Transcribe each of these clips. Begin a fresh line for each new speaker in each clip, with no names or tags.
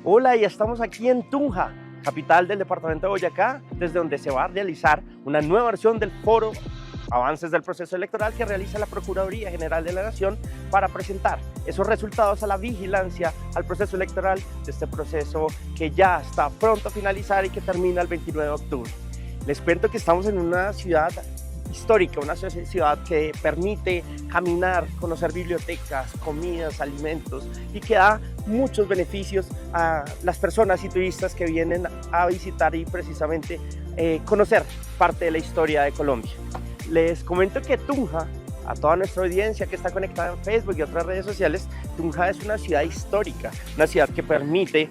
Hola, y estamos aquí en Tunja, capital del departamento de Boyacá, desde donde se va a realizar una nueva versión del foro Avances del Proceso Electoral que realiza la Procuraduría General de la Nación para presentar esos resultados a la vigilancia al proceso electoral de este proceso que ya está pronto a finalizar y que termina el 29 de octubre. Les cuento que estamos en una ciudad histórica, una ciudad que permite caminar, conocer bibliotecas, comidas, alimentos y que da muchos beneficios a las personas y turistas que vienen a visitar y precisamente conocer parte de la historia de Colombia. Les comento que Tunja, a toda nuestra audiencia que está conectada en Facebook y otras redes sociales, Tunja es una ciudad histórica, una ciudad que permite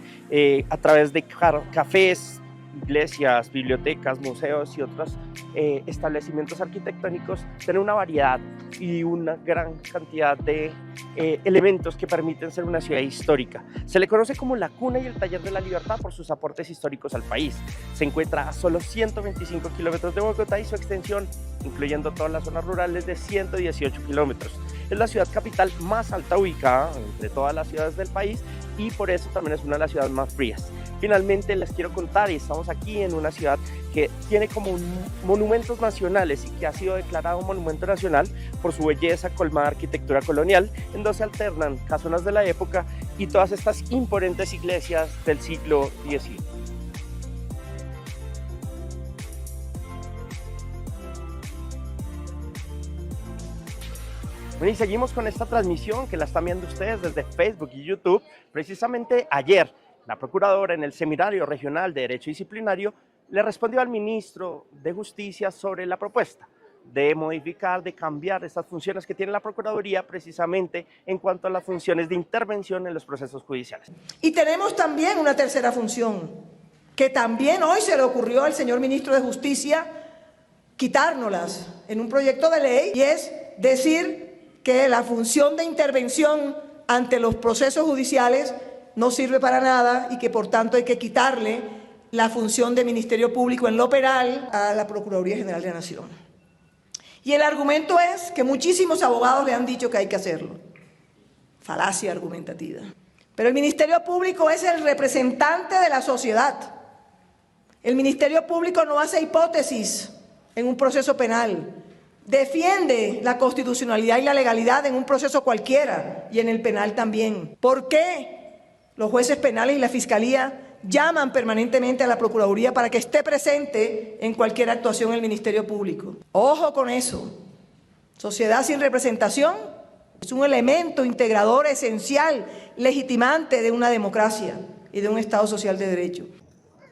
a través de cafés, iglesias, bibliotecas, museos y otros establecimientos arquitectónicos tener una variedad y una gran cantidad de elementos que permiten ser una ciudad histórica. Se le conoce como la cuna y el taller de la libertad por sus aportes históricos al país. Se encuentra a solo 125 kilómetros de Bogotá y su extensión, incluyendo todas las zonas rurales, de 118 kilómetros. Es la ciudad capital más alta ubicada entre todas las ciudades del país y por eso también es una de las ciudades más frías. Finalmente les quiero contar, y estamos aquí en una ciudad que tiene como monumentos nacionales y que ha sido declarado monumento nacional por su belleza colmada arquitectura colonial, en donde se alternan casonas de la época y todas estas imponentes iglesias del siglo XIX. Bueno, y seguimos con esta transmisión que la están viendo ustedes desde Facebook y YouTube. Precisamente ayer, la Procuradora en el Seminario Regional de Derecho Disciplinario le respondió al Ministro de Justicia sobre la propuesta de modificar, de cambiar estas funciones que tiene la Procuraduría precisamente en cuanto a las funciones de intervención en los procesos judiciales.
Y tenemos también una tercera función, que también hoy se le ocurrió al señor Ministro de Justicia quitárnoslas en un proyecto de ley, y es decir que la función de intervención ante los procesos judiciales no sirve para nada y que por tanto hay que quitarle la función de Ministerio Público en lo penal a la Procuraduría General de la Nación. Y el argumento es que muchísimos abogados le han dicho que hay que hacerlo. Falacia argumentativa. Pero el Ministerio Público es el representante de la sociedad. El Ministerio Público no hace hipótesis en un proceso penal. Defiende la constitucionalidad y la legalidad en un proceso cualquiera y en el penal también. ¿Por qué los jueces penales y la Fiscalía llaman permanentemente a la Procuraduría para que esté presente en cualquier actuación del Ministerio Público? Ojo con eso. Sociedad sin representación es un elemento integrador esencial, legitimante de una democracia y de un Estado social de derecho.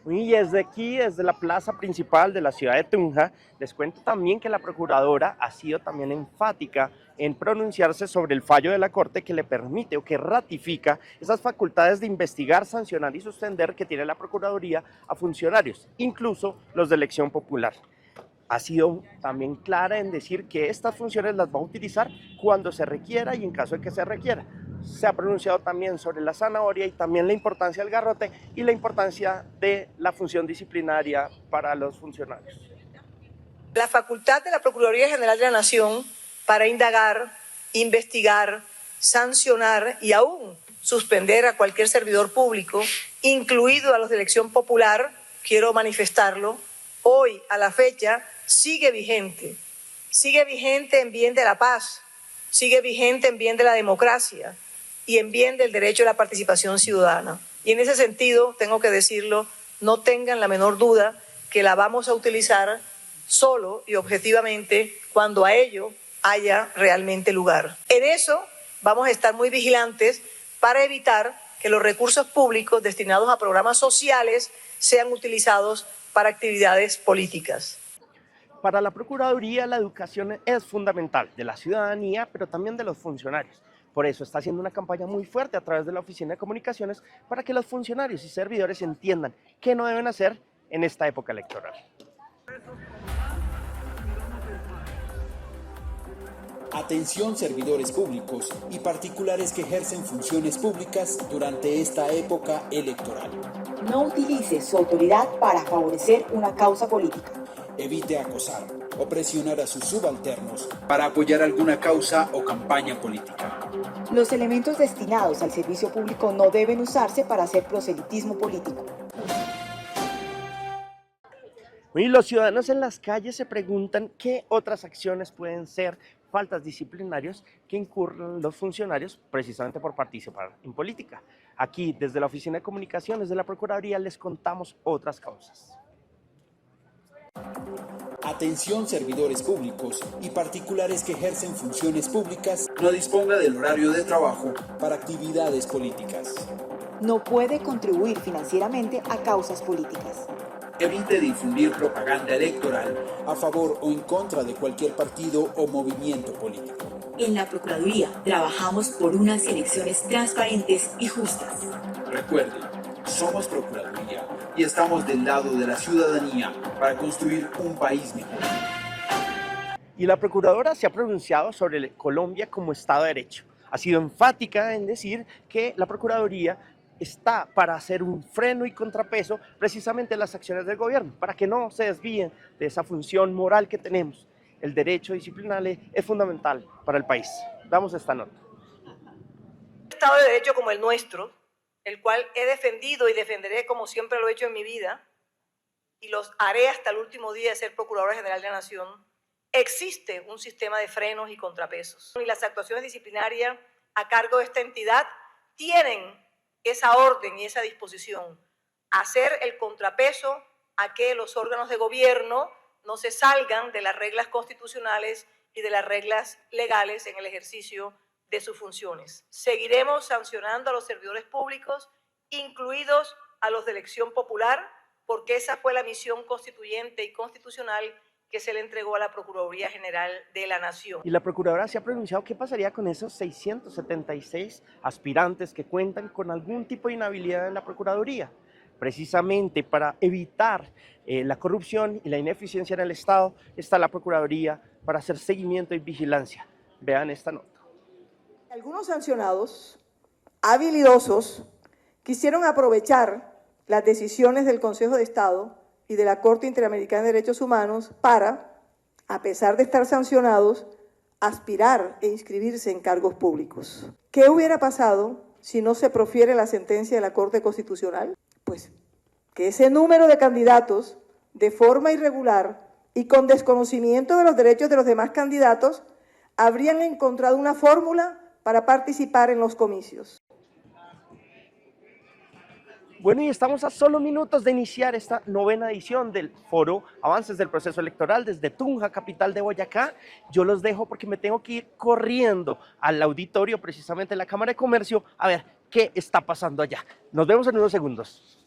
Y desde aquí, desde la plaza principal de la ciudad de Tunja, les cuento también que la Procuradora ha sido también enfática en pronunciarse sobre el fallo de la Corte que le permite o que ratifica esas facultades de investigar, sancionar y suspender que tiene la Procuraduría a funcionarios, incluso los de elección popular. Ha sido también clara en decir que estas funciones las va a utilizar cuando se requiera y en caso de que se requiera. Se ha pronunciado también sobre la zanahoria y también la importancia del garrote y la importancia de la función disciplinaria para los funcionarios.
La facultad de la Procuraduría General de la Nación para indagar, investigar, sancionar y aún suspender a cualquier servidor público, incluido a los de elección popular, quiero manifestarlo, hoy a la fecha sigue vigente en bien de la paz, sigue vigente en bien de la democracia y en bien del derecho a la participación ciudadana. Y en ese sentido, tengo que decirlo, no tengan la menor duda que la vamos a utilizar solo y objetivamente cuando a ello haya realmente lugar. En eso vamos a estar muy vigilantes para evitar que los recursos públicos destinados a programas sociales sean utilizados para actividades políticas.
Para la Procuraduría, la educación es fundamental de la ciudadanía, pero también de los funcionarios. Por eso está haciendo una campaña muy fuerte a través de la Oficina de Comunicaciones para que los funcionarios y servidores entiendan qué no deben hacer en esta época electoral.
Atención servidores públicos y particulares que ejercen funciones públicas durante esta época electoral.
No utilice su autoridad para favorecer una causa política.
evite acosar o presionar a sus subalternos para apoyar alguna causa o campaña política.
Los elementos destinados al servicio público no deben usarse para hacer proselitismo político.
Y los ciudadanos en las calles se preguntan qué otras acciones pueden ser faltas disciplinarias que incurren los funcionarios precisamente por participar en política. Aquí, desde la Oficina de Comunicaciones de la Procuraduría, les contamos otras causas.
Atención servidores públicos y particulares que ejercen funciones públicas, no disponga del horario de trabajo para actividades políticas.
No puede contribuir financieramente a causas políticas.
Evite difundir propaganda electoral a favor o en contra de cualquier partido o movimiento político.
En la Procuraduría trabajamos por unas elecciones transparentes y justas.
Recuerde, somos Procuraduría y estamos del lado de la ciudadanía para construir un país mejor.
Y la Procuradora se ha pronunciado sobre Colombia como Estado de Derecho. Ha sido enfática en decir que la Procuraduría está para hacer un freno y contrapeso precisamente en las acciones del gobierno, para que no se desvíen de esa función moral que tenemos. El derecho disciplinario es fundamental para el país. Damos esta nota.
Un Estado de Derecho como el nuestro, el cual he defendido y defenderé como siempre lo he hecho en mi vida, y los haré hasta el último día de ser Procuradora General de la Nación, existe un sistema de frenos y contrapesos. Y las actuaciones disciplinarias a cargo de esta entidad tienen esa orden y esa disposición, hacer el contrapeso a que los órganos de gobierno no se salgan de las reglas constitucionales y de las reglas legales en el ejercicio de sus funciones. Seguiremos sancionando a los servidores públicos, incluidos a los de elección popular, porque esa fue la misión constituyente y constitucional que se le entregó a la Procuraduría General de la Nación.
Y la Procuradora se ha pronunciado qué pasaría con esos 676 aspirantes que cuentan con algún tipo de inhabilidad en la Procuraduría, precisamente para evitar la corrupción y la ineficiencia en el Estado. Está la Procuraduría para hacer seguimiento y vigilancia. Vean esta nota.
Algunos sancionados habilidosos quisieron aprovechar las decisiones del Consejo de Estado y de la Corte Interamericana de Derechos Humanos para, a pesar de estar sancionados, aspirar e inscribirse en cargos públicos. ¿Qué hubiera pasado si no se profiere la sentencia de la Corte Constitucional? Pues que ese número de candidatos, de forma irregular y con desconocimiento de los derechos de los demás candidatos, habrían encontrado una fórmula para participar en los comicios.
Bueno, y estamos a solo minutos de iniciar esta 9ª edición del Foro Avances del Proceso Electoral desde Tunja, capital de Boyacá. Yo los dejo porque me tengo que ir corriendo al auditorio, precisamente en la Cámara de Comercio, a ver qué está pasando allá. Nos vemos en unos segundos.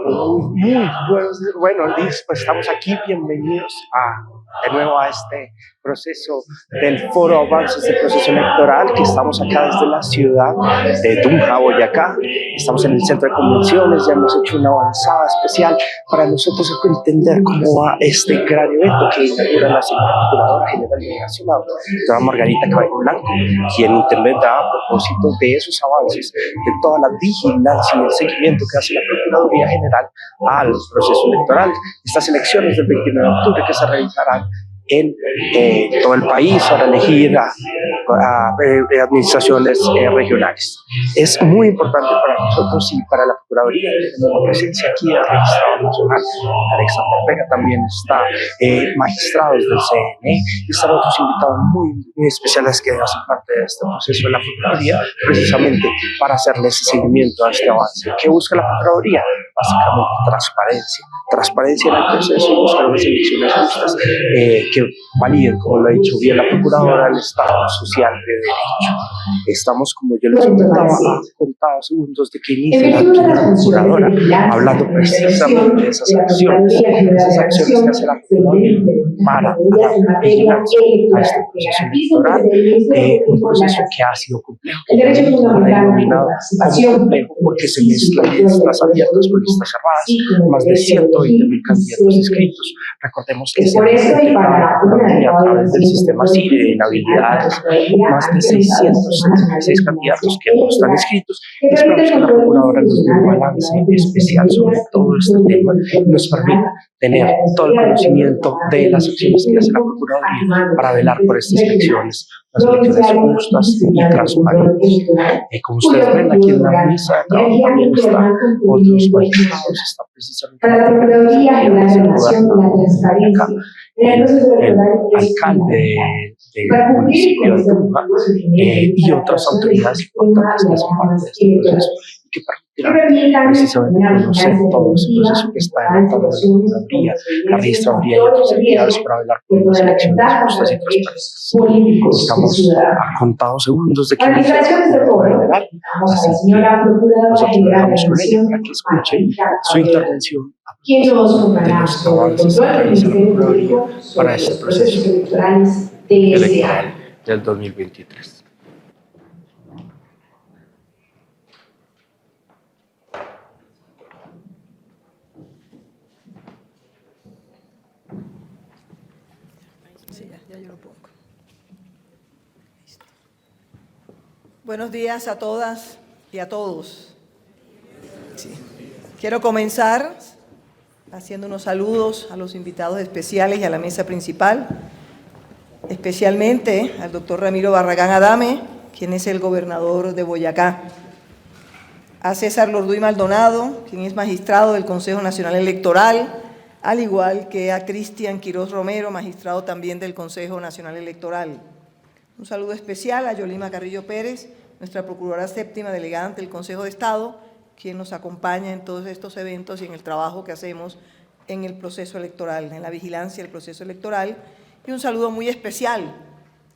Muy buenos días, pues estamos aquí, bienvenidos de nuevo a este proceso del Foro Avances del Proceso Electoral, que estamos acá desde la ciudad de Tunja, Boyacá. Estamos en el centro de convenciones, ya hemos hecho una avanzada especial para nosotros entender cómo va este gran evento que inaugura la señora Procuradora General de la Nación, la doctora Margarita Cabello Blanco, quien intervendrá a propósito de esos avances, de toda la vigilancia y el seguimiento que hace la Procuraduría General al proceso electoral. Estas elecciones del 29 de octubre que se realizarán en todo el país para elegir a administraciones regionales. Es muy importante para nosotros y para la Procuraduría. Tenemos presencia aquí del Registrado Nacional, Alexander Vega, también está magistrados del CNE, y están otros invitados muy especiales que hacen parte de este proceso de la Procuraduría, precisamente para hacerle ese seguimiento a este avance. ¿Qué busca la Procuraduría? Básicamente transparencia en el proceso y buscar unas elecciones justas que validen, como lo ha dicho bien la Procuradora, el Estado social de derecho. Estamos, como yo les comentaba, a contados segundos de que inicie la Procuradora, hablando precisamente de esas acciones que hace la Procuraduría para dar vigilancia a este proceso electoral, un proceso que ha sido complejo, que ha denominado como complejo porque se mezclan listas abiertas con listas cerradas, más de 120.000 candidatos inscritos. Recordemos que se ha detectado a través del sistema CIRE de inhabilidades más de 676 candidatos que no están inscritos, y esperamos que la Procuradora nos dé un balance especial sobre todo este tema y nos permita tener todo el conocimiento de las acciones que hace la Procuraduría para velar por estas elecciones, las elecciones justas y transparentes. Como ustedes ven, aquí en la mesa de trabajo también están otros magistrados, está precisamente
para la Procuraduría General de la Nación, la transparencia,
el alcalde del municipio de Tunja y otras autoridades importantes que hacen parte de este proceso y que permitirán precisamente conocer todo ese proceso que está en la Procuraduría, la Registraduría y otras entidades para velar por unas elecciones justas y transparentes. Estamos a contados segundos de que inicie la Procuraduría General, así que nosotros dejamos con ella para que escuchen su intervención de los avances que realiza la Procuraduría para este proceso electoral del 2023.
Sí, ya yo lo pongo. Listo. Buenos días a todas y a todos. Sí. Quiero comenzar haciendo unos saludos a los invitados especiales y a la mesa principal, especialmente al doctor Ramiro Barragán Adame, quien es el gobernador de Boyacá, a César Lorduy Maldonado, quien es magistrado del Consejo Nacional Electoral, al igual que a Cristian Quiroz Romero, magistrado también del Consejo Nacional Electoral. Un saludo especial a Yolima Carrillo Pérez, nuestra Procuradora Séptima Delegada ante el Consejo de Estado, quien nos acompaña en todos estos eventos y en el trabajo que hacemos en el proceso electoral, en la vigilancia del proceso electoral. Y un saludo muy especial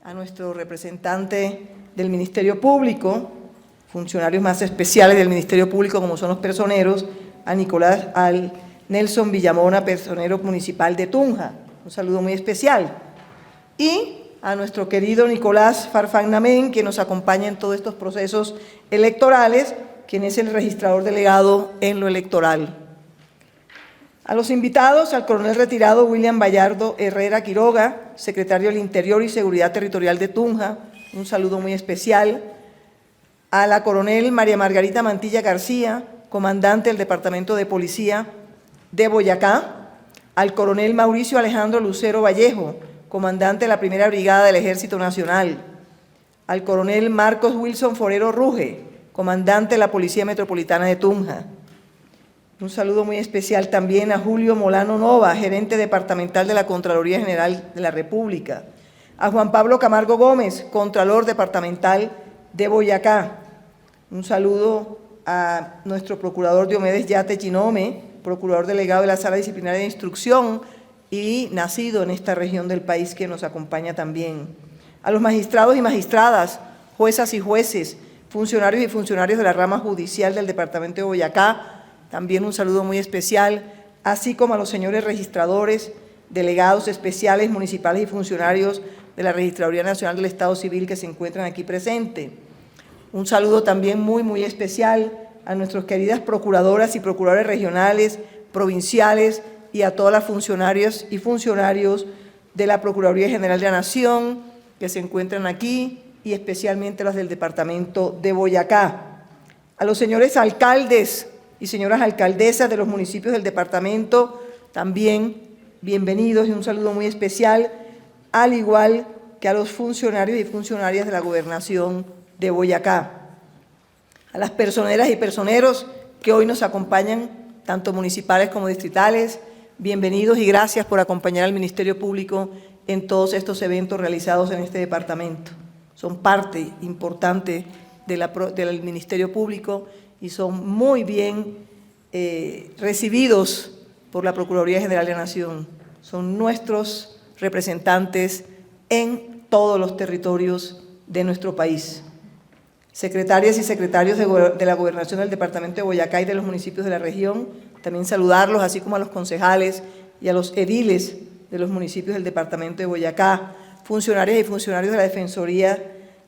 a nuestro representante del Ministerio Público, funcionarios más especiales del Ministerio Público como son los personeros, al Nelson Villamona, personero municipal de Tunja. Un saludo muy especial. Y a nuestro querido Nicolás Farfán Namén, que nos acompaña en todos estos procesos electorales, quien es el registrador delegado en lo electoral. A los invitados, al coronel retirado William Bayardo Herrera Quiroga, secretario del Interior y Seguridad Territorial de Tunja, un saludo muy especial. A la coronel María Margarita Mantilla García, comandante del Departamento de Policía de Boyacá. Al coronel Mauricio Alejandro Lucero Vallejo, comandante de la Primera Brigada del Ejército Nacional. Al coronel Marcos Wilson Forero Ruge, comandante de la Policía Metropolitana de Tunja. Un saludo muy especial también a Julio Molano Nova, gerente departamental de la Contraloría General de la República. A Juan Pablo Camargo Gómez, contralor departamental de Boyacá. Un saludo a nuestro procurador Diomedes Yate Chinome, procurador delegado de la Sala Disciplinaria de Instrucción y nacido en esta región del país, que nos acompaña también. A los magistrados y magistradas, juezas y jueces, funcionarios y funcionarios de la rama judicial del departamento de Boyacá, también un saludo muy especial, así como a los señores registradores, delegados especiales municipales y funcionarios de la Registraduría Nacional del Estado Civil que se encuentran aquí presentes. Un saludo también muy especial a nuestras queridas procuradoras y procuradores regionales, provinciales y a todas las funcionarias y funcionarios de la Procuraduría General de la Nación que se encuentran aquí y especialmente las del Departamento de Boyacá. A los señores alcaldes y señoras alcaldesas de los municipios del departamento, también bienvenidos y un saludo muy especial, al igual que a los funcionarios y funcionarias de la Gobernación de Boyacá. A las personeras y personeros que hoy nos acompañan, tanto municipales como distritales, bienvenidos y gracias por acompañar al Ministerio Público en todos estos eventos realizados en este departamento. Son parte importante del Ministerio Público y son muy bien recibidos por la Procuraduría General de la Nación. Son nuestros representantes en todos los territorios de nuestro país. Secretarias y secretarios de la Gobernación del Departamento de Boyacá y de los municipios de la región, también saludarlos, así como a los concejales y a los ediles de los municipios del Departamento de Boyacá, funcionarias y funcionarios de la Defensoría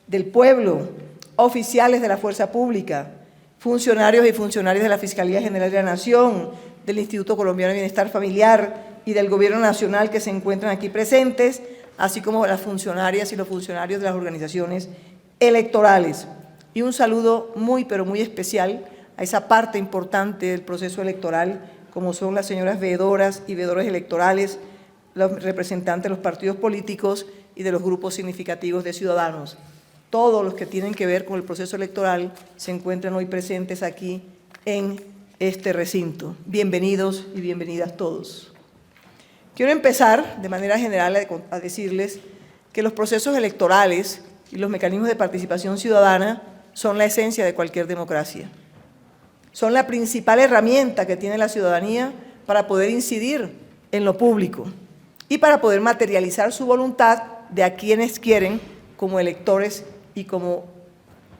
del Pueblo, oficiales de la Fuerza Pública, funcionarios y funcionarios de la Fiscalía General de la Nación, del Instituto Colombiano de Bienestar Familiar y del Gobierno Nacional que se encuentran aquí presentes, así como las funcionarias y los funcionarios de las organizaciones electorales. Y un saludo muy, pero muy especial a esa parte importante del proceso electoral, como son las señoras veedoras y veedores electorales, los representantes de los partidos políticos y de los grupos significativos de ciudadanos. Todos los que tienen que ver con el proceso electoral se encuentran hoy presentes aquí en este recinto. Bienvenidos y bienvenidas todos. Quiero empezar de manera general a decirles que los procesos electorales y los mecanismos de participación ciudadana son la esencia de cualquier democracia. Son la principal herramienta que tiene la ciudadanía para poder incidir en lo público y para poder materializar su voluntad de a quienes quieren como electores y como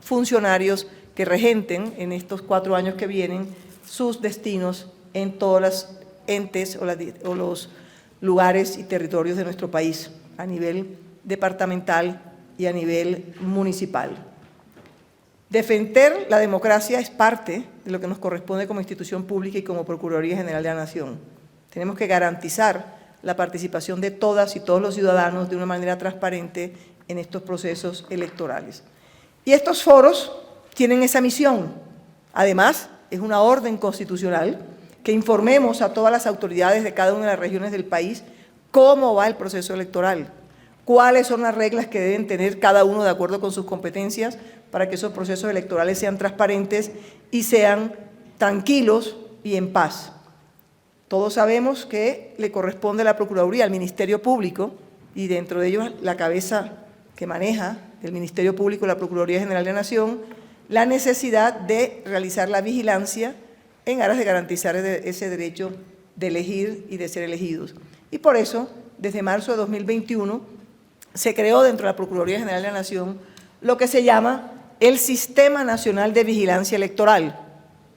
funcionarios que regenten en estos 4 años que vienen sus destinos en todos los entes o los lugares y territorios de nuestro país, a nivel departamental y a nivel municipal. Defender la democracia es parte de lo que nos corresponde como institución pública y como Procuraduría General de la Nación. Tenemos que garantizar la participación de todas y todos los ciudadanos de una manera transparente en estos procesos electorales. Y estos foros tienen esa misión. Además, es una orden constitucional que informemos a todas las autoridades de cada una de las regiones del país cómo va el proceso electoral, cuáles son las reglas que deben tener cada uno de acuerdo con sus competencias para que esos procesos electorales sean transparentes y sean tranquilos y en paz. Todos sabemos que le corresponde a la Procuraduría, al Ministerio Público, y dentro de ellos la cabeza que maneja el Ministerio Público, la Procuraduría General de la Nación, la necesidad de realizar la vigilancia en aras de garantizar ese derecho de elegir y de ser elegidos. Y por eso, desde marzo de 2021, se creó dentro de la Procuraduría General de la Nación lo que se llama el Sistema Nacional de Vigilancia Electoral.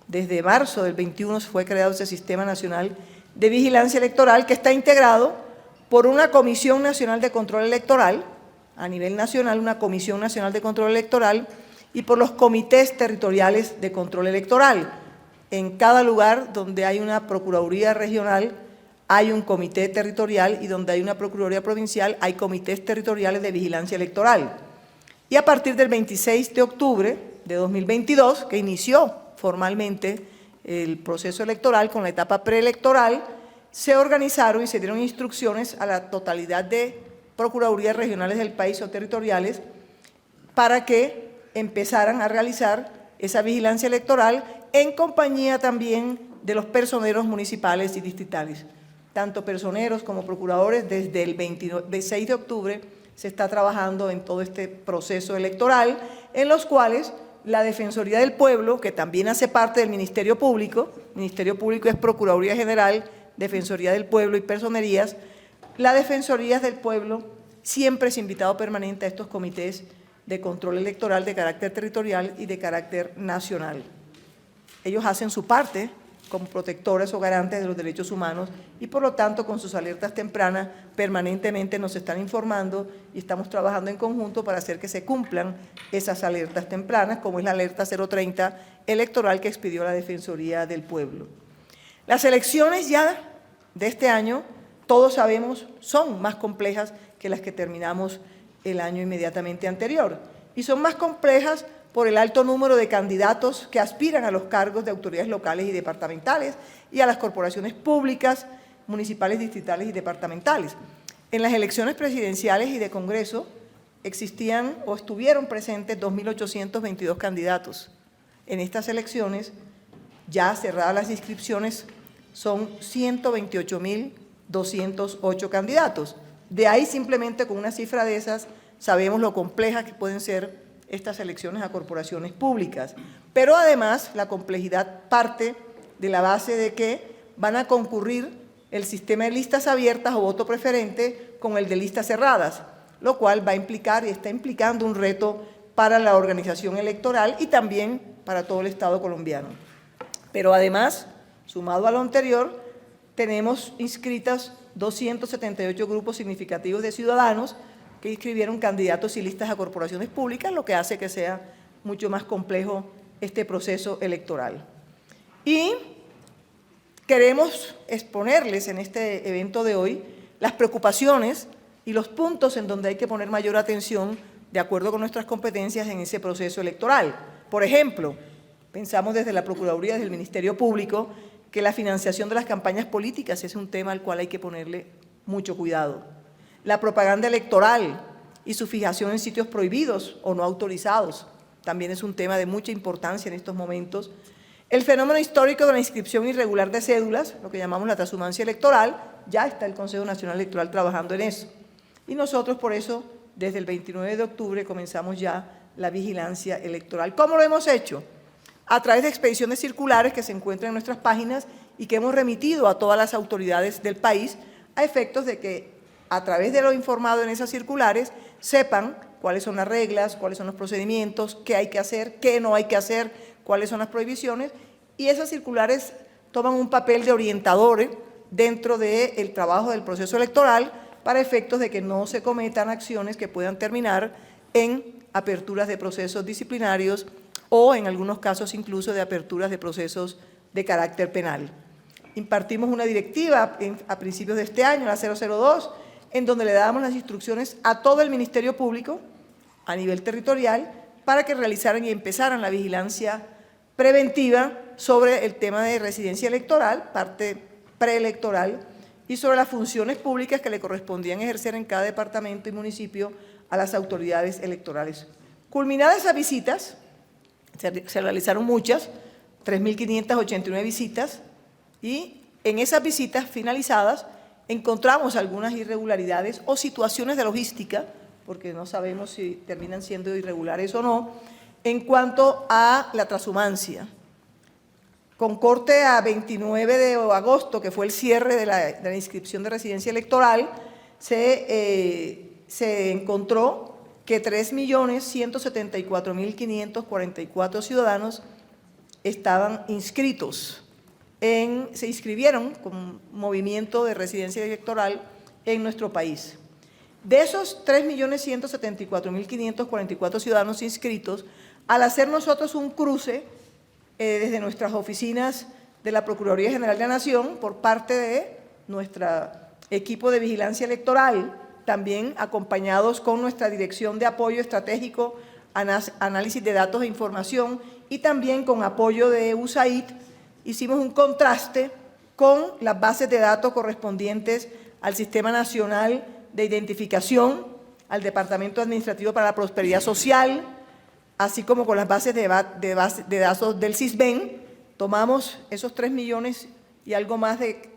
Desde marzo del 21 fue creado ese Sistema Nacional de Vigilancia Electoral que está integrado por una Comisión Nacional de Control Electoral, a nivel nacional, una Comisión Nacional de Control Electoral, y por los comités territoriales de control electoral. En cada lugar donde hay una Procuraduría regional hay un comité territorial y donde hay una Procuraduría provincial hay comités territoriales de vigilancia electoral. Y a partir del 26 de octubre de 2022, que inició formalmente el proceso electoral con la etapa preelectoral, se organizaron y se dieron instrucciones a la totalidad de procuradurías regionales del país o territoriales para que empezaran a realizar esa vigilancia electoral en compañía también de los personeros municipales y distritales. Tanto personeros como procuradores, desde el 26 de octubre se está trabajando en todo este proceso electoral, en los cuales la Defensoría del Pueblo, que también hace parte del Ministerio Público es Procuraduría General, Defensoría del Pueblo y Personerías, la Defensoría del Pueblo siempre es invitado permanente a estos comités de control electoral de carácter territorial y de carácter nacional. Ellos hacen su parte como protectores o garantes de los derechos humanos y por lo tanto con sus alertas tempranas permanentemente nos están informando y estamos trabajando en conjunto para hacer que se cumplan esas alertas tempranas, como es la alerta 030 electoral que expidió la Defensoría del Pueblo. Las elecciones ya de este año, todos sabemos, son más complejas que las que terminamos el año inmediatamente anterior y son más complejas por el alto número de candidatos que aspiran a los cargos de autoridades locales y departamentales y a las corporaciones públicas, municipales, distritales y departamentales. En las elecciones presidenciales y de Congreso existían o estuvieron presentes 2.822 candidatos. En estas elecciones, ya cerradas las inscripciones, son 128.208 candidatos. De ahí simplemente con una cifra de esas sabemos lo complejas que pueden ser estas elecciones a corporaciones públicas. Pero además la complejidad parte de la base de que van a concurrir el sistema de listas abiertas o voto preferente con el de listas cerradas, lo cual va a implicar y está implicando un reto para la organización electoral y también para todo el Estado colombiano. Pero además, sumado a lo anterior, tenemos inscritas 278 grupos significativos de ciudadanos que inscribieron candidatos y listas a corporaciones públicas, lo que hace que sea mucho más complejo este proceso electoral. Y queremos exponerles en este evento de hoy las preocupaciones y los puntos en donde hay que poner mayor atención de acuerdo con nuestras competencias en ese proceso electoral. Por ejemplo, pensamos desde la Procuraduría, desde el Ministerio Público, que la financiación de las campañas políticas es un tema al cual hay que ponerle mucho cuidado. La propaganda electoral y su fijación en sitios prohibidos o no autorizados también es un tema de mucha importancia en estos momentos. El fenómeno histórico de la inscripción irregular de cédulas, lo que llamamos la transhumancia electoral, ya está el Consejo Nacional Electoral trabajando en eso. Y nosotros por eso, desde el 29 de octubre, comenzamos ya la vigilancia electoral. ¿Cómo lo hemos hecho? A través de expediciones circulares que se encuentran en nuestras páginas y que hemos remitido a todas las autoridades del país a efectos de que a través de lo informado en esas circulares sepan cuáles son las reglas, cuáles son los procedimientos, qué hay que hacer, qué no hay que hacer, cuáles son las prohibiciones, y esas circulares toman un papel de orientadores dentro del trabajo del proceso electoral para efectos de que no se cometan acciones que puedan terminar en aperturas de procesos disciplinarios o en algunos casos incluso de aperturas de procesos de carácter penal. Impartimos una directiva a principios de este año, la 002, en donde le damos las instrucciones a todo el Ministerio Público a nivel territorial para que realizaran y empezaran la vigilancia preventiva sobre el tema de residencia electoral, parte preelectoral, y sobre las funciones públicas que le correspondían ejercer en cada departamento y municipio a las autoridades electorales. Culminadas esas visitas, se realizaron muchas, 3.589 visitas, y en esas visitas finalizadas encontramos algunas irregularidades o situaciones de logística, porque no sabemos si terminan siendo irregulares o no, en cuanto a la transhumancia. Con corte a 29 de agosto, que fue el cierre de la inscripción de residencia electoral, se encontró que 3.174.544 ciudadanos estaban inscritos, se inscribieron con movimiento de residencia electoral en nuestro país. De esos 3.174.544 ciudadanos inscritos, al hacer nosotros un cruce desde nuestras oficinas de la Procuraduría General de la Nación por parte de nuestro equipo de vigilancia electoral, también acompañados con nuestra Dirección de Apoyo Estratégico, Análisis de Datos e Información y también con apoyo de USAID, hicimos un contraste con las bases de datos correspondientes al Sistema Nacional de Identificación, al Departamento Administrativo para la Prosperidad Social, así como con las bases de datos del CISBEN. Tomamos esos 3 millones y algo más de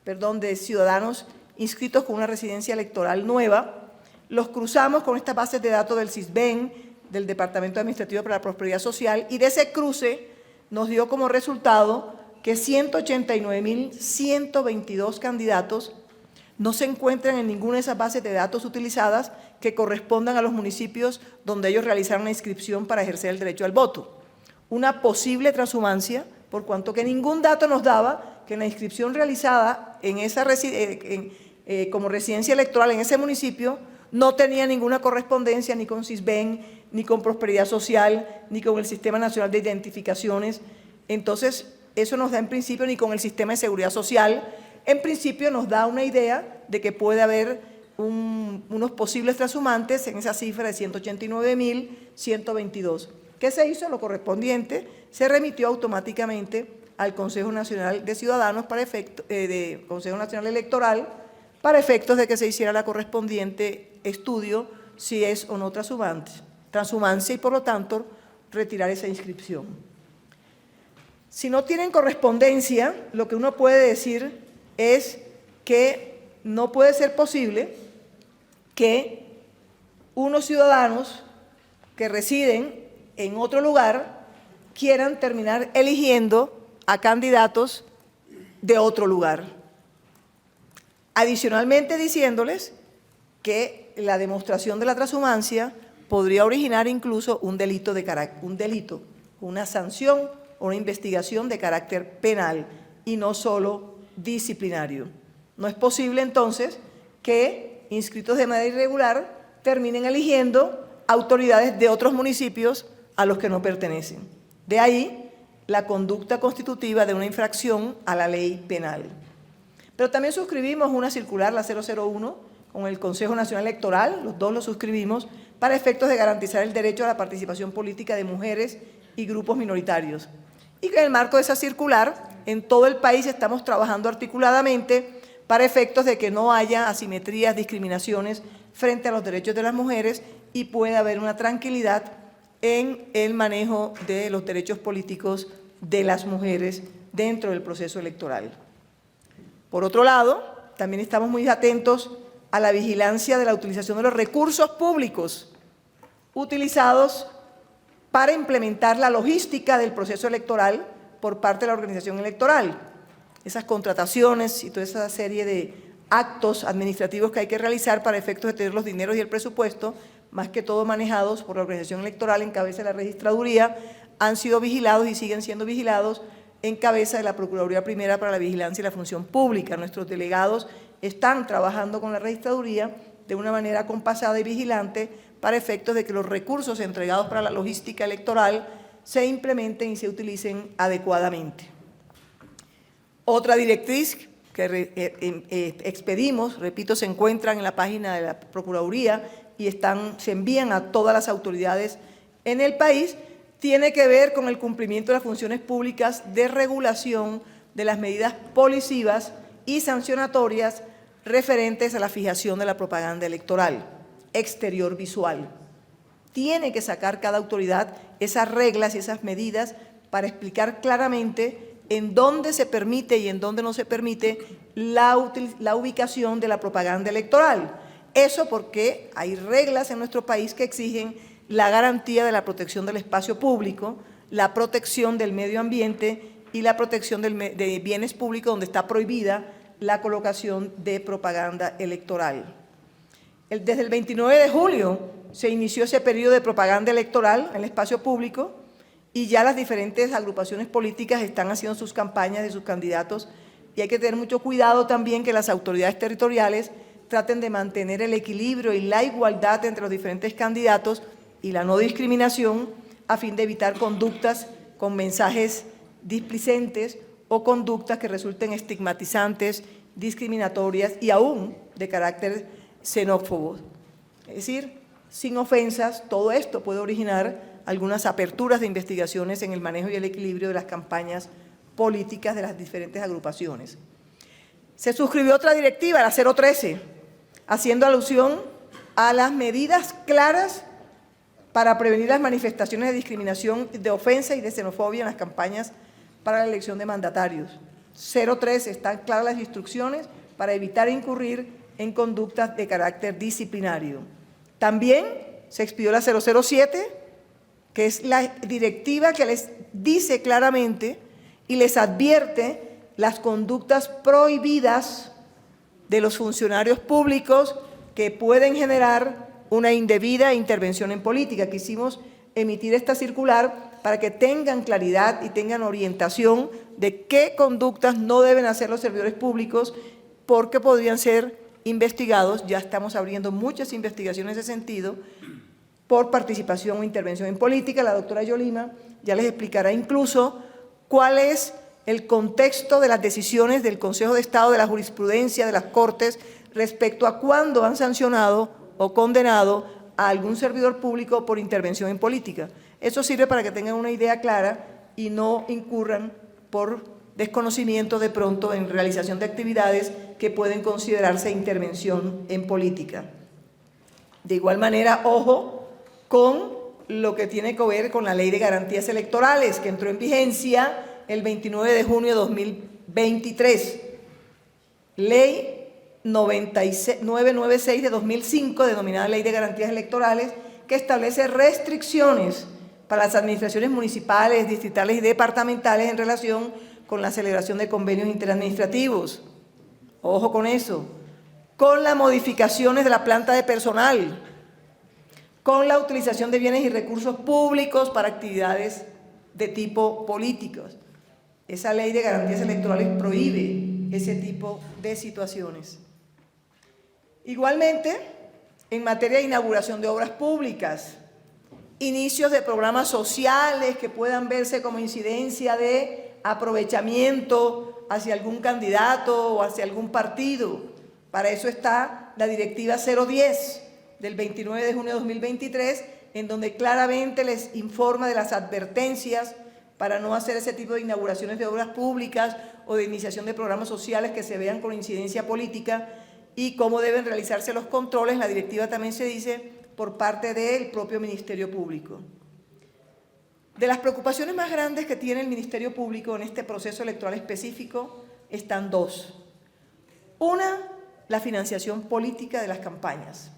de ciudadanos inscritos con una residencia electoral nueva, los cruzamos con estas bases de datos del CISBEN, del Departamento Administrativo para la Prosperidad Social, y de ese cruce nos dio como resultado que 189.122 candidatos no se encuentran en ninguna de esas bases de datos utilizadas que correspondan a los municipios donde ellos realizaron la inscripción para ejercer el derecho al voto. Una posible transhumancia por cuanto que ningún dato nos daba que la inscripción realizada en esa como residencia electoral en ese municipio no tenía ninguna correspondencia ni con Sisbén, ni con Prosperidad Social, ni con el Sistema Nacional de Identificaciones. Entonces, eso nos da en principio ni con el Sistema de Seguridad Social. En principio nos da una idea de que puede haber unos posibles transhumantes en esa cifra de 189.122. ¿Qué se hizo? Lo correspondiente se remitió automáticamente al Consejo Nacional de Ciudadanos Consejo Nacional Electoral para efectos de que se hiciera la correspondiente estudio si es o no transhumancia y por lo tanto retirar esa inscripción. Si no tienen correspondencia, lo que uno puede decir es que no puede ser posible que unos ciudadanos que residen en otro lugar quieran terminar eligiendo a candidatos de otro lugar. Adicionalmente diciéndoles que la demostración de la transhumancia podría originar incluso un delito, una sanción o una investigación de carácter penal y no solo disciplinario. No es posible entonces que inscritos de manera irregular terminen eligiendo autoridades de otros municipios a los que no pertenecen. De ahí la conducta constitutiva de una infracción a la ley penal. Pero también suscribimos una circular, la 001, con el Consejo Nacional Electoral, los dos lo suscribimos, para efectos de garantizar el derecho a la participación política de mujeres y grupos minoritarios. Y que en el marco de esa circular, en todo el país estamos trabajando articuladamente para efectos de que no haya asimetrías, discriminaciones frente a los derechos de las mujeres y pueda haber una tranquilidad en el manejo de los derechos políticos de las mujeres dentro del proceso electoral. Por otro lado, también estamos muy atentos a la vigilancia de la utilización de los recursos públicos utilizados para implementar la logística del proceso electoral por parte de la organización electoral. Esas contrataciones y toda esa serie de actos administrativos que hay que realizar para efectos de tener los dineros y el presupuesto, más que todo manejados por la organización electoral en cabeza de la registraduría, han sido vigilados y siguen siendo vigilados en cabeza de la Procuraduría Primera para la Vigilancia y la Función Pública. Nuestros delegados están trabajando con la registraduría de una manera compasada y vigilante para efectos de que los recursos entregados para la logística electoral se implementen y se utilicen adecuadamente. Otra directriz que expedimos, repito, se encuentran en la página de la Procuraduría y se envían a todas las autoridades en el país, tiene que ver con el cumplimiento de las funciones públicas de regulación de las medidas policivas y sancionatorias referentes a la fijación de la propaganda electoral, exterior visual. Tiene que sacar cada autoridad esas reglas y esas medidas para explicar claramente en dónde se permite y en dónde no se permite la ubicación de la propaganda electoral. Eso porque hay reglas en nuestro país que exigen la garantía de la protección del espacio público, la protección del medio ambiente y la protección de bienes públicos donde está prohibida la colocación de propaganda electoral. Desde el 29 de julio se inició ese periodo de propaganda electoral en el espacio público y ya las diferentes agrupaciones políticas están haciendo sus campañas de sus candidatos y hay que tener mucho cuidado también que las autoridades territoriales traten de mantener el equilibrio y la igualdad entre los diferentes candidatos y la no discriminación a fin de evitar conductas con mensajes displicentes o conductas que resulten estigmatizantes, discriminatorias y aún de carácter xenófobo. Es decir, sin ofensas, todo esto puede originar algunas aperturas de investigaciones en el manejo y el equilibrio de las campañas políticas de las diferentes agrupaciones. Se suscribió otra directiva, la 013, haciendo alusión a las medidas claras para prevenir las manifestaciones de discriminación, de ofensa y de xenofobia en las campañas para la elección de mandatarios. 013, están claras las instrucciones para evitar incurrir en conductas de carácter disciplinario. También se expidió la 007, que es la directiva que les dice claramente y les advierte las conductas prohibidas de los funcionarios públicos que pueden generar una indebida intervención en política. Quisimos emitir esta circular para que tengan claridad y tengan orientación de qué conductas no deben hacer los servidores públicos porque podrían ser investigados. Ya estamos abriendo muchas investigaciones en ese sentido por participación o intervención en política. La doctora Yolima ya les explicará incluso cuál es el contexto de las decisiones del Consejo de Estado, de la jurisprudencia de las Cortes respecto a cuándo han sancionado o condenado a algún servidor público por intervención en política. Eso sirve para que tengan una idea clara y no incurran por desconocimiento de pronto en realización de actividades que pueden considerarse intervención en política. De igual manera, ojo con lo que tiene que ver con la Ley de Garantías Electorales, que entró en vigencia el 29 de junio de 2023. Ley 996 de 2005, denominada Ley de Garantías Electorales, que establece restricciones para las administraciones municipales, distritales y departamentales en relación con la celebración de convenios interadministrativos. Ojo con eso. Con las modificaciones de la planta de personal, con la utilización de bienes y recursos públicos para actividades de tipo políticos. Esa Ley de Garantías Electorales prohíbe ese tipo de situaciones. Igualmente, en materia de inauguración de obras públicas, inicios de programas sociales que puedan verse como incidencia de aprovechamiento hacia algún candidato o hacia algún partido. Para eso está la Directiva 010 del 29 de junio de 2023, en donde claramente les informa de las advertencias para no hacer ese tipo de inauguraciones de obras públicas o de iniciación de programas sociales que se vean con incidencia política y cómo deben realizarse los controles. La directiva también se dice por parte del propio Ministerio Público. De las preocupaciones más grandes que tiene el Ministerio Público en este proceso electoral específico están dos. Una, la financiación política de las campañas.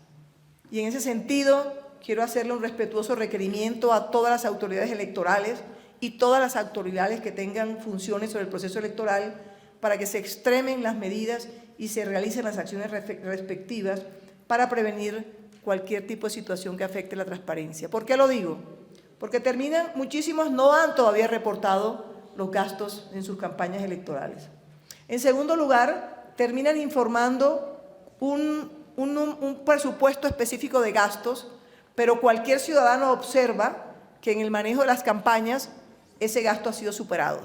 Y en ese sentido, quiero hacerle un respetuoso requerimiento a todas las autoridades electorales y todas las autoridades que tengan funciones sobre el proceso electoral para que se extremen las medidas y se realicen las acciones respectivas para prevenir cualquier tipo de situación que afecte la transparencia. ¿Por qué lo digo? Porque muchísimos no han todavía reportado los gastos en sus campañas electorales. En segundo lugar, terminan informando un presupuesto específico de gastos, pero cualquier ciudadano observa que en el manejo de las campañas ese gasto ha sido superado.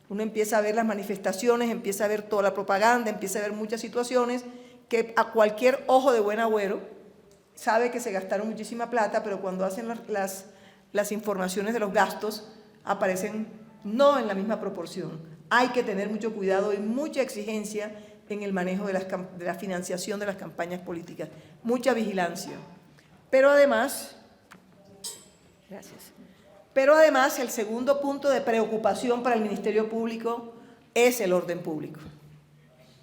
Uno empieza a ver las manifestaciones, empieza a ver toda la propaganda, empieza a ver muchas situaciones que a cualquier ojo de buen agüero sabe que se gastaron muchísima plata, pero cuando hacen las informaciones de los gastos aparecen no en la misma proporción. Hay que tener mucho cuidado y mucha exigencia en el manejo de la financiación de las campañas políticas. Mucha vigilancia. Pero además, el segundo punto de preocupación para el Ministerio Público es el orden público.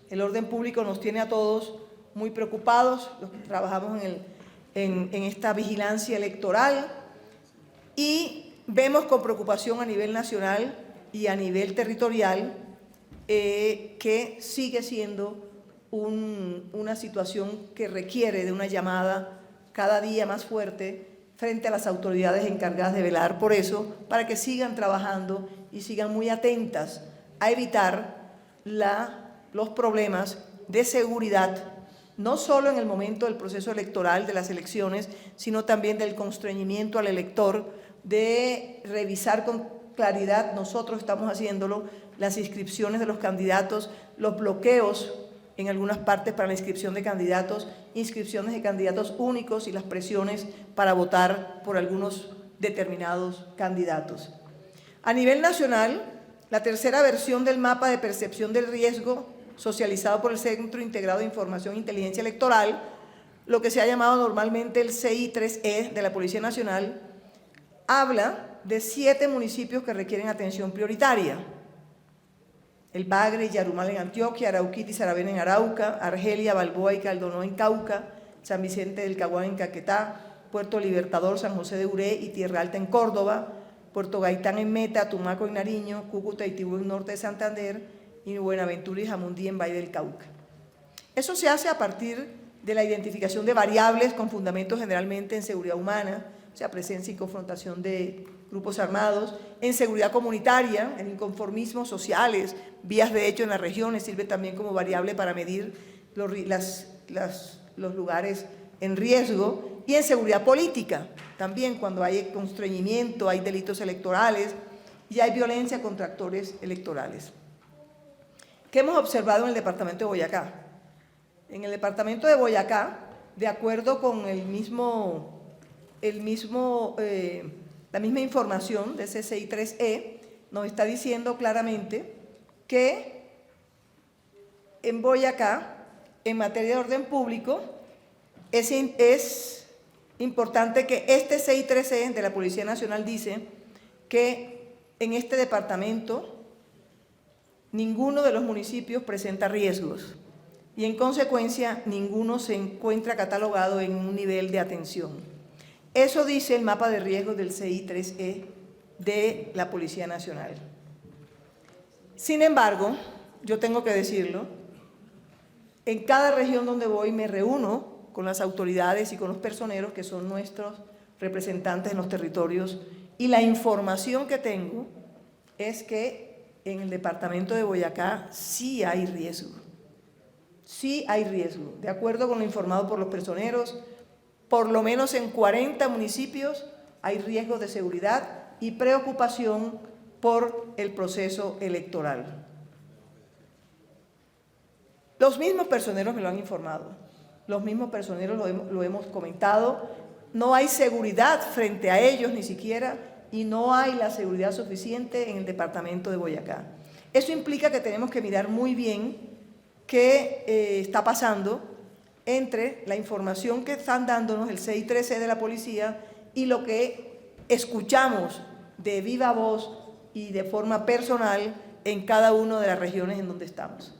El orden público nos tiene a todos muy preocupados, los que trabajamos en esta vigilancia electoral, y vemos con preocupación a nivel nacional y a nivel territorial que sigue siendo una situación que requiere de una llamada cada día más fuerte frente a las autoridades encargadas de velar por eso, para que sigan trabajando y sigan muy atentas a evitar los problemas de seguridad, no solo en el momento del proceso electoral, de las elecciones, sino también del constreñimiento al elector, de revisar con claridad, nosotros estamos haciéndolo, las inscripciones de los candidatos, los bloqueos en algunas partes para la inscripción de candidatos, inscripciones de candidatos únicos y las presiones para votar por algunos determinados candidatos. A nivel nacional, la tercera versión del mapa de percepción del riesgo socializado por el Centro Integrado de Información e Inteligencia Electoral, lo que se ha llamado normalmente el CI3E de la Policía Nacional, habla de 7 municipios que requieren atención prioritaria: El Bagre y Yarumal en Antioquia, Arauquita y Saravena en Arauca, Argelia, Balboa y Caldonó en Cauca, San Vicente del Caguán en Caquetá, Puerto Libertador, San José de Uré y Tierra Alta en Córdoba, Puerto Gaitán en Meta, Tumaco en Nariño, Cúcuta y Tibú en Norte de Santander y Buenaventura y Jamundí en Valle del Cauca. Eso se hace a partir de la identificación de variables con fundamento generalmente en seguridad humana, o sea, presencia y confrontación de grupos armados, en seguridad comunitaria, en inconformismos sociales, vías de hecho en las regiones, sirve también como variable para medir los lugares en riesgo, y en seguridad política, también cuando hay constreñimiento, hay delitos electorales y hay violencia contra actores electorales. ¿Qué hemos observado en el departamento de Boyacá? En el departamento de Boyacá, de acuerdo con la misma información de CCI 3E, nos está diciendo claramente que en Boyacá, en materia de orden público, es importante que este CCI 3E de la Policía Nacional dice que en este departamento ninguno de los municipios presenta riesgos y en consecuencia ninguno se encuentra catalogado en un nivel de atención. Eso dice el mapa de riesgos del CCI 3E de la Policía Nacional. Sin embargo, yo tengo que decirlo, en cada región donde voy me reúno con las autoridades y con los personeros que son nuestros representantes en los territorios y la información que tengo es que en el departamento de Boyacá sí hay riesgo. Sí hay riesgo. De acuerdo con lo informado por los personeros, por lo menos en 40 municipios hay riesgo de seguridad y preocupación por el proceso electoral. Los mismos personeros me lo han informado, los mismos personeros lo hemos comentado, no hay seguridad frente a ellos ni siquiera y no hay la seguridad suficiente en el departamento de Boyacá. Eso implica que tenemos que mirar muy bien qué está pasando entre la información que están dándonos el CCI 3E de la policía y lo que escuchamos de viva voz y de forma personal en cada una de las regiones en donde estamos.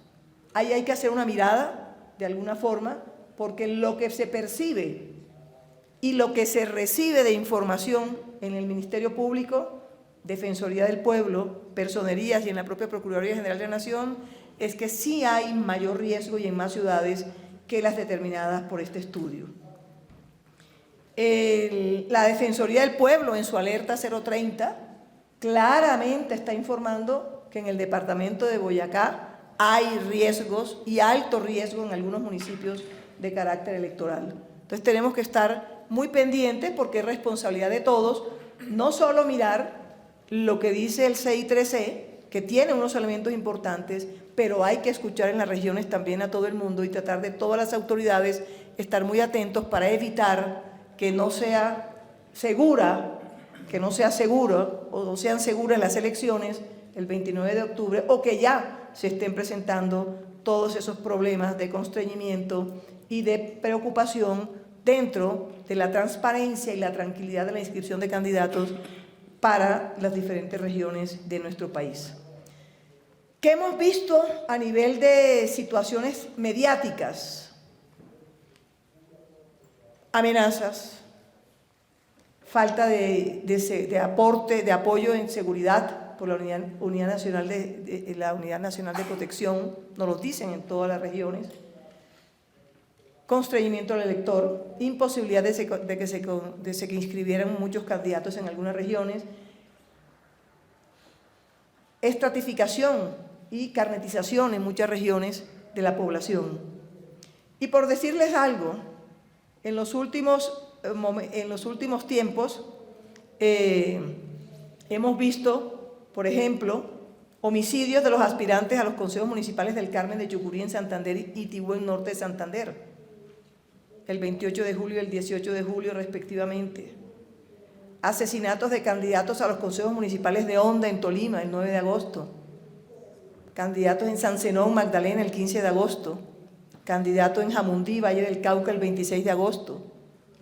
Ahí hay que hacer una mirada, de alguna forma, porque lo que se percibe y lo que se recibe de información en el Ministerio Público, Defensoría del Pueblo, Personerías y en la propia Procuraduría General de la Nación, es que sí hay mayor riesgo y en más ciudades que las determinadas por este estudio. La Defensoría del Pueblo, en su alerta 030, claramente está informando que en el departamento de Boyacá hay riesgos y alto riesgo en algunos municipios de carácter electoral. Entonces tenemos que estar muy pendientes porque es responsabilidad de todos, no solo mirar lo que dice el CCI 3E, que tiene unos elementos importantes, pero hay que escuchar en las regiones también a todo el mundo y tratar de todas las autoridades estar muy atentos para evitar que no sea segura, que no sea seguro o no sean seguras las elecciones el 29 de octubre o que ya se estén presentando todos esos problemas de constreñimiento y de preocupación dentro de la transparencia y la tranquilidad de la inscripción de candidatos para las diferentes regiones de nuestro país. ¿Qué hemos visto a nivel de situaciones mediáticas? Amenazas, falta de aporte, de apoyo en seguridad por la Unidad Nacional de Protección, nos lo dicen en todas las regiones, constreñimiento del elector, imposibilidad de que se inscribieran muchos candidatos en algunas regiones, estratificación y carnetización en muchas regiones de la población. Y por decirles algo, en los últimos tiempos hemos visto, por ejemplo, homicidios de los aspirantes a los consejos municipales del Carmen de Chucurí en Santander y Tibú en Norte de Santander, el 28 de julio y el 18 de julio respectivamente. Asesinatos de candidatos a los consejos municipales de Honda en Tolima el 9 de agosto. Candidatos en San Zenón, Magdalena el 15 de agosto. Candidato en Jamundí, Valle del Cauca el 26 de agosto.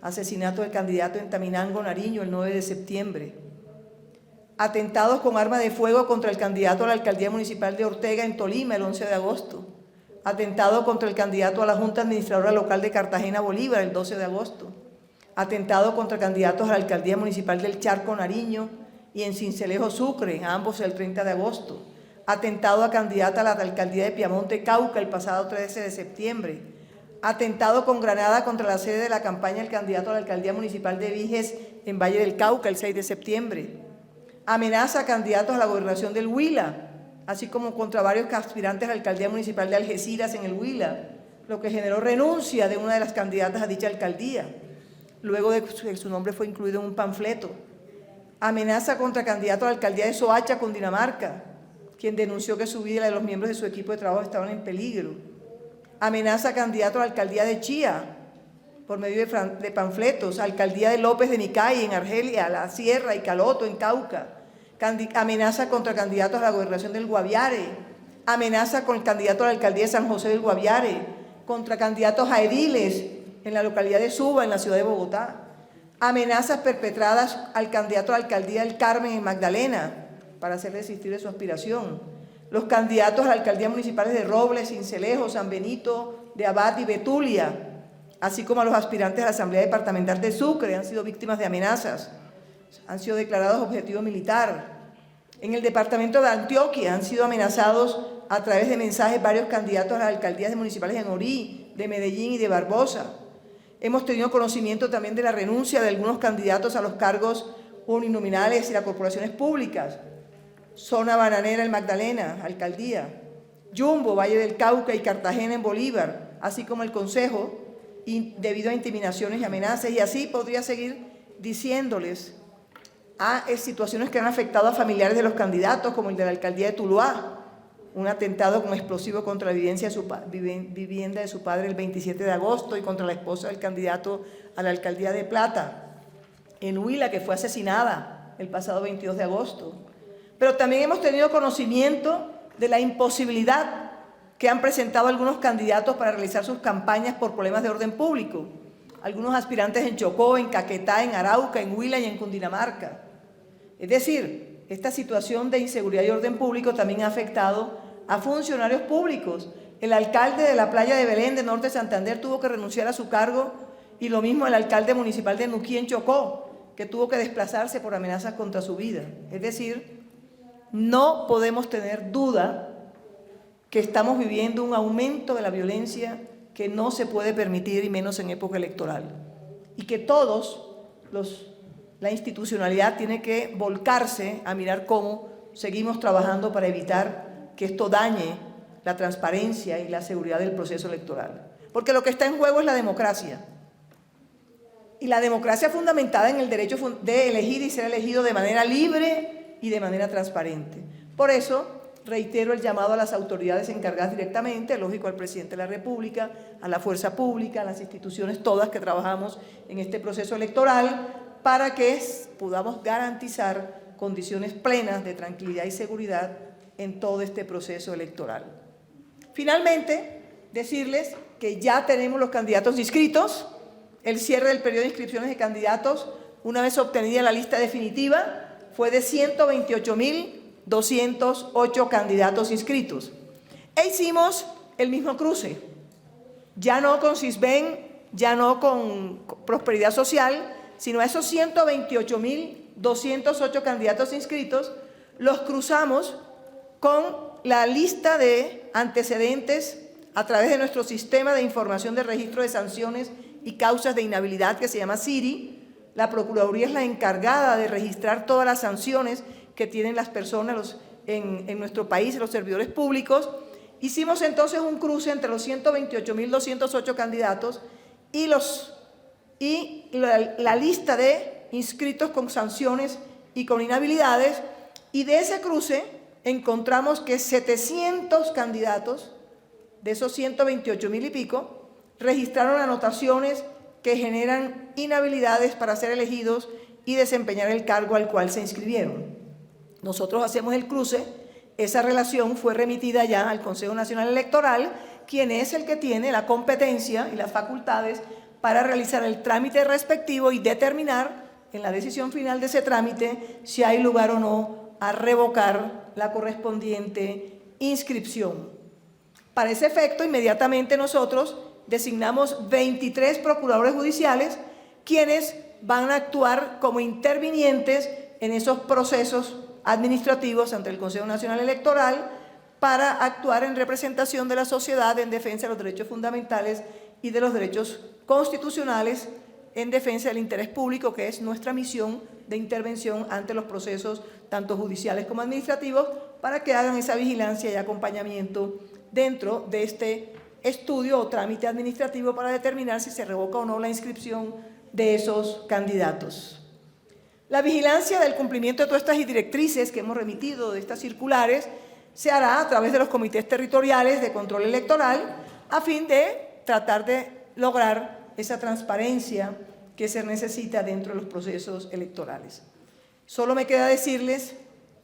Asesinato del candidato en Taminango, Nariño el 9 de septiembre. Atentados con arma de fuego contra el candidato a la alcaldía municipal de Ortega en Tolima el 11 de agosto. Atentado contra el candidato a la Junta Administradora Local de Cartagena, Bolívar, el 12 de agosto. Atentado contra candidatos a la Alcaldía Municipal del Charco, Nariño, y en Sincelejo, Sucre, ambos el 30 de agosto. Atentado a candidata a la Alcaldía de Piamonte, Cauca, el pasado 13 de septiembre. Atentado con granada contra la sede de la campaña del candidato a la Alcaldía Municipal de Viges, en Valle del Cauca, el 6 de septiembre. amenaza a candidatos a la gobernación del Huila, así como contra varios aspirantes a la alcaldía municipal de Algeciras en el Huila, lo que generó renuncia de una de las candidatas a dicha alcaldía, luego de que su nombre fue incluido en un panfleto. Amenaza contra candidato a la alcaldía de Soacha, Cundinamarca, quien denunció que su vida y la de los miembros de su equipo de trabajo estaban en peligro. Amenaza a candidato a la alcaldía de Chía, por medio de panfletos, alcaldía de López de Micay en Argelia, La Sierra y Caloto en Cauca. Amenaza contra candidatos a la gobernación del Guaviare. Amenaza con el candidato a la alcaldía de San José del Guaviare, contra candidatos a ediles en la localidad de Suba, en la ciudad de Bogotá. Amenazas perpetradas al candidato a la alcaldía del Carmen en Magdalena, para hacer desistir de su aspiración. Los candidatos a la alcaldía municipales de Robles, Cincelejo, San Benito, de Abad y Betulia, así como a los aspirantes a la Asamblea Departamental de Sucre, han sido víctimas de amenazas, han sido declarados objetivo militar. En el departamento de Antioquia han sido amenazados a través de mensajes varios candidatos a las alcaldías municipales de Orí, de Medellín y de Barbosa. Hemos tenido conocimiento también de la renuncia de algunos candidatos a los cargos uninominales y las corporaciones públicas. Zona Bananera en Magdalena, alcaldía. Jumbo, Valle del Cauca y Cartagena en Bolívar, así como el Consejo, debido a intimidaciones y amenazas, y así podría seguir diciéndoles a situaciones que han afectado a familiares de los candidatos, como el de la alcaldía de Tuluá, un atentado con explosivo contra la vivienda de su padre el 27 de agosto y contra la esposa del candidato a la alcaldía de Plata, en Huila, que fue asesinada el pasado 22 de agosto. Pero también hemos tenido conocimiento de la imposibilidad que han presentado algunos candidatos para realizar sus campañas por problemas de orden público. Algunos aspirantes en Chocó, en Caquetá, en Arauca, en Huila y en Cundinamarca. Es decir, esta situación de inseguridad y orden público también ha afectado a funcionarios públicos. El alcalde de la playa de Belén, de Norte Santander, tuvo que renunciar a su cargo, y lo mismo el alcalde municipal de Nuquí, en Chocó, que tuvo que desplazarse por amenazas contra su vida. Es decir, no podemos tener duda que estamos viviendo un aumento de la violencia que no se puede permitir, y menos en época electoral. Y que la institucionalidad tiene que volcarse a mirar cómo seguimos trabajando para evitar que esto dañe la transparencia y la seguridad del proceso electoral. Porque lo que está en juego es la democracia. Y la democracia fundamentada en el derecho de elegir y ser elegido de manera libre y de manera transparente. Por eso, reitero el llamado a las autoridades encargadas directamente, lógico, al presidente de la República, a la fuerza pública, a las instituciones todas que trabajamos en este proceso electoral, para que podamos garantizar condiciones plenas de tranquilidad y seguridad en todo este proceso electoral. Finalmente, decirles que ya tenemos los candidatos inscritos. El cierre del periodo de inscripciones de candidatos, una vez obtenida la lista definitiva, fue de 128.208 candidatos inscritos. E hicimos el mismo cruce, ya no con Sisbén, ya no con Prosperidad Social, sino a esos 128.208 candidatos inscritos, los cruzamos con la lista de antecedentes a través de nuestro sistema de información de registro de sanciones y causas de inhabilidad, que se llama SIRI. La Procuraduría es la encargada de registrar todas las sanciones que tienen las personas en nuestro país, los servidores públicos. Hicimos entonces un cruce entre los 128.208 candidatos y la lista de inscritos con sanciones y con inhabilidades, y de ese cruce encontramos que 700 candidatos, de esos 128.000 y pico, registraron anotaciones que generan inhabilidades para ser elegidos y desempeñar el cargo al cual se inscribieron. Nosotros hacemos el cruce, esa relación fue remitida ya al Consejo Nacional Electoral, quien es el que tiene la competencia y las facultades para realizar el trámite respectivo y determinar en la decisión final de ese trámite si hay lugar o no a revocar la correspondiente inscripción. Para ese efecto, inmediatamente nosotros designamos 23 procuradores judiciales, quienes van a actuar como intervinientes en esos procesos administrativos ante el Consejo Nacional Electoral, para actuar en representación de la sociedad en defensa de los derechos fundamentales y de los derechos constitucionales, en defensa del interés público, que es nuestra misión de intervención ante los procesos tanto judiciales como administrativos, para que hagan esa vigilancia y acompañamiento dentro de este estudio o trámite administrativo para determinar si se revoca o no la inscripción de esos candidatos. La vigilancia del cumplimiento de todas estas directrices que hemos remitido de estas circulares se hará a través de los comités territoriales de control electoral a fin de tratar de lograr esa transparencia que se necesita dentro de los procesos electorales. Solo me queda decirles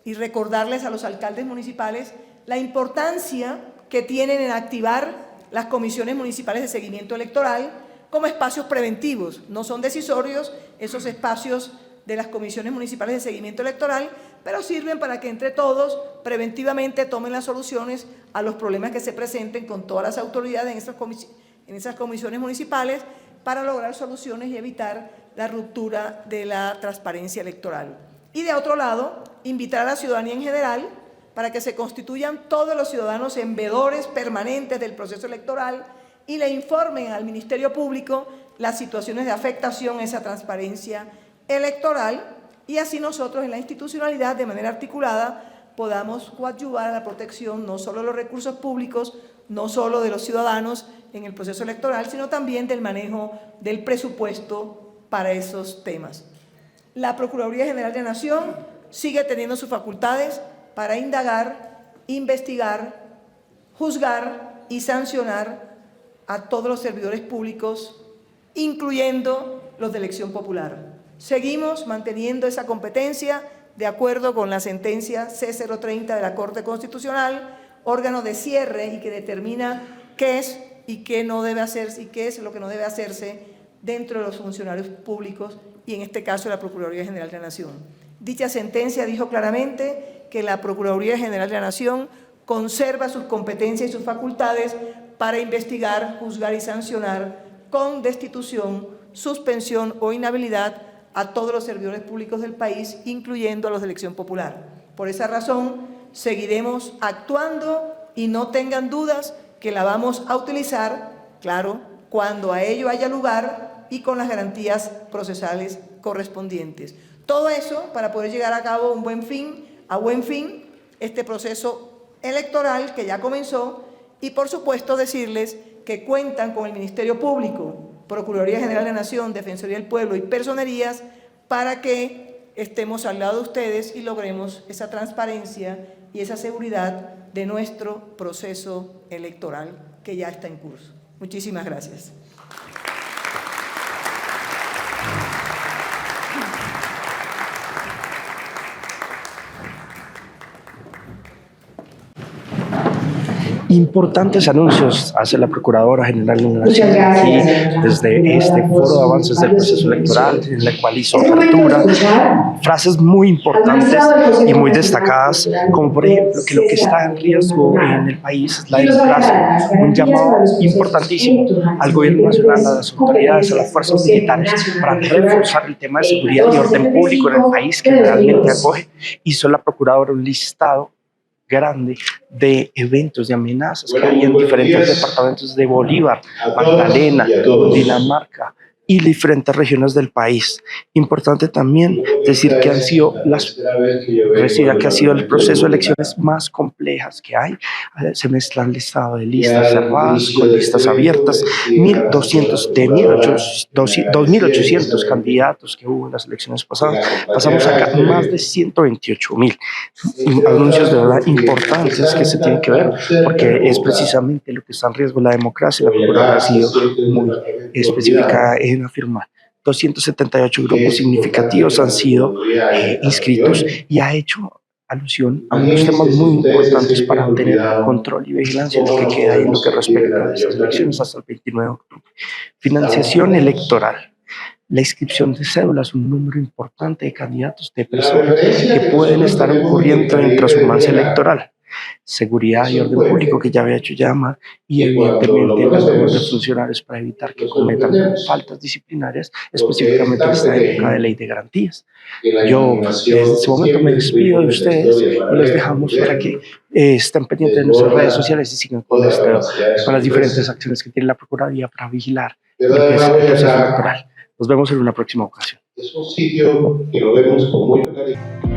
y recordarles a los alcaldes municipales la importancia que tienen en activar las comisiones municipales de seguimiento electoral como espacios preventivos. No son decisorios esos espacios de las comisiones municipales de seguimiento electoral, pero sirven para que entre todos preventivamente tomen las soluciones a los problemas que se presenten con todas las autoridades en esas comisiones municipales para lograr soluciones y evitar la ruptura de la transparencia electoral. Y de otro lado, invitar a la ciudadanía en general para que se constituyan todos los ciudadanos en veedores permanentes del proceso electoral y le informen al Ministerio Público las situaciones de afectación a esa transparencia electoral, y así nosotros en la institucionalidad de manera articulada podamos coadyuvar a la protección no solo de los recursos públicos, no solo de los ciudadanos en el proceso electoral, sino también del manejo del presupuesto para esos temas. La Procuraduría General de la Nación sigue teniendo sus facultades para indagar, investigar, juzgar y sancionar a todos los servidores públicos, incluyendo los de elección popular. Seguimos manteniendo esa competencia de acuerdo con la sentencia C030 de la Corte Constitucional, órgano de cierre y que determina qué es y qué no debe hacerse y qué es lo que no debe hacerse dentro de los funcionarios públicos y en este caso la Procuraduría General de la Nación. Dicha sentencia dijo claramente que la Procuraduría General de la Nación conserva sus competencias y sus facultades para investigar, juzgar y sancionar con destitución, suspensión o inhabilidad a todos los servidores públicos del país, incluyendo a los de elección popular. Por esa razón, seguiremos actuando y no tengan dudas que la vamos a utilizar, claro, cuando a ello haya lugar y con las garantías procesales correspondientes. Todo eso para poder llegar a cabo a buen fin este proceso electoral que ya comenzó y, por supuesto, decirles que cuentan con el Ministerio Público, Procuraduría General de la Nación, Defensoría del Pueblo y Personerías para que estemos al lado de ustedes y logremos esa transparencia y esa seguridad de nuestro proceso electoral que ya está en curso. Muchísimas gracias.
Importantes anuncios hace la Procuradora General de la Nación aquí desde este foro de avances del proceso electoral, en el cual hizo apertura frases muy importantes y muy destacadas, como por ejemplo que lo que está en riesgo en el país es la democracia, un llamado importantísimo al gobierno nacional, a las autoridades, a las fuerzas militares para reforzar el tema de seguridad y orden público en el país que realmente acoge. Hizo la Procuradora un listado grande de eventos, de amenazas que hay en diferentes departamentos de Bolívar, Magdalena, Dinamarca y diferentes regiones del país. Importante también decir que han sido el proceso de elecciones más complejas que hay. Se mezclan listado de listas cerradas con listas abiertas, 2.800 candidatos que hubo en las elecciones pasadas. Pasamos acá más de 128.000 anuncios de verdad importantes que se tienen que ver, porque es precisamente lo que está en riesgo la democracia. La Procuraduría ha sido muy específica en afirmar. 278 grupos significativos han sido inscritos y ha hecho alusión a unos temas muy importantes para tener control y vigilancia en lo que queda y en lo que respecta a esas elecciones hasta el 29 de octubre. Financiación electoral. La inscripción de cédulas, un número importante de candidatos, de personas que pueden estar ocurriendo en transhumancia electoral. Seguridad y orden público, que ya había hecho llamar, y evidentemente las normas de funcionarios para evitar que cometan faltas disciplinarias, específicamente en esta época de ley de garantías. Yo desde este momento me despido de ustedes y los dejamos para que estén pendientes de nuestras redes sociales y sigan con las diferentes acciones que tiene la Procuraduría para vigilar el proceso electoral. Nos vemos en una próxima ocasión.
Es un sitio que lo vemos con mucho cariño.